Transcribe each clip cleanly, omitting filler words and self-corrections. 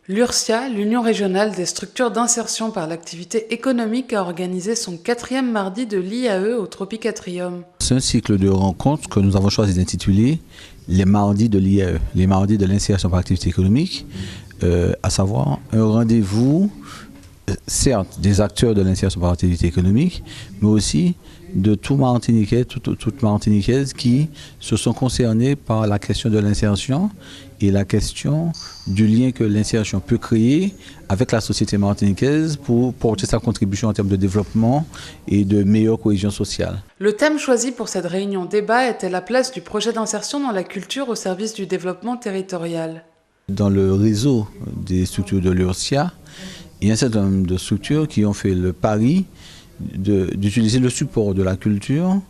L'URSIA, l'Union régionale des structures d'insertion par l'activité économique, a organisé son 4e mardi de l'IAE au Tropicatrium. C'est un cycle de rencontres que nous avons choisi d'intituler les mardis de l'IAE, les mardis de l'insertion par l'activité économique, à savoir un rendez-vous, certes, des acteurs de l'insertion par l'activité économique, mais aussi de tout Martiniquais, toutes Martiniquaises qui se sont concernés par la question de l'insertion et la question du lien que l'insertion peut créer avec la société martiniquaise pour porter sa contribution en termes de développement et de meilleure cohésion sociale. Le thème choisi pour cette réunion débat était la place du projet d'insertion dans la culture au service du développement territorial. Dans le réseau des structures de l'URSIA, il y a un certain nombre de structures qui ont fait le pari d'utiliser le support de la culture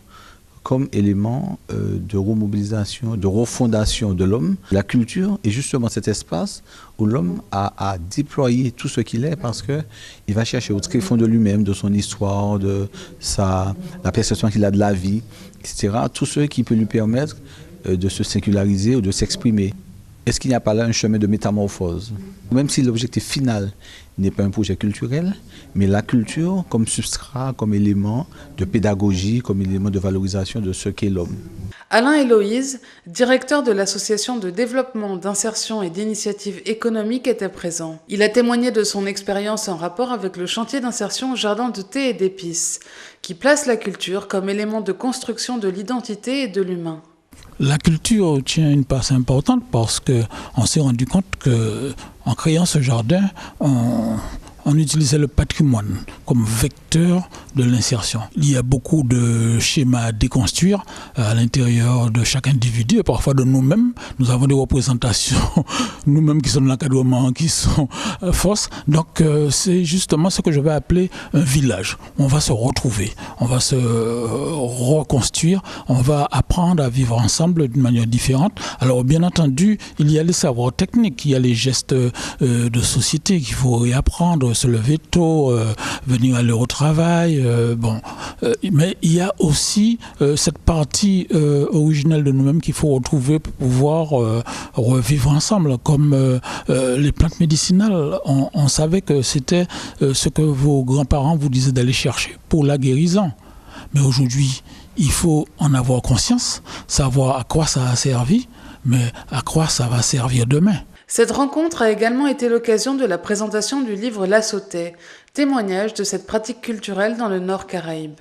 comme élément de remobilisation, de refondation de l'homme. La culture est justement cet espace où l'homme a à déployer tout ce qu'il est parce qu'il va chercher au tréfonds de lui-même, de son histoire, de la perception qu'il a de la vie, etc. Tout ce qui peut lui permettre de se séculariser ou de s'exprimer. Est-ce qu'il n'y a pas là un chemin de métamorphose? Même si l'objectif final n'est pas un projet culturel, mais la culture comme substrat, comme élément de pédagogie, comme élément de valorisation de ce qu'est l'homme. Alain Héloïse, directeur de l'association de développement, d'insertion et d'initiative économique, était présent. Il a témoigné de son expérience en rapport avec le chantier d'insertion au jardin de thé et d'épices, qui place la culture comme élément de construction de l'identité et de l'humain. La culture tient une place importante parce qu'on s'est rendu compte qu'en créant ce jardin, on utilisait le patrimoine comme vecteur de l'insertion. Il y a beaucoup de schémas à déconstruire à l'intérieur de chaque individu et parfois de nous-mêmes. Nous avons des représentations, nous-mêmes qui sommes dans l'encadrement, qui sont fausses. Donc c'est justement ce que je vais appeler un village. On va se retrouver, on va se reconstruire, on va apprendre à vivre ensemble d'une manière différente. Alors bien entendu, il y a les savoirs techniques, il y a les gestes de société qu'il faut réapprendre, se lever tôt, venir à l'heure au travail, mais il y a aussi cette partie originelle de nous-mêmes qu'il faut retrouver pour pouvoir revivre ensemble, comme les plantes médicinales. On savait que c'était ce que vos grands-parents vous disaient d'aller chercher pour la guérison. Mais aujourd'hui, il faut en avoir conscience, savoir à quoi ça a servi, mais à quoi ça va servir demain. Cette rencontre a également été l'occasion de la présentation du livre La Sautet, témoignage de cette pratique culturelle dans le Nord Caraïbe.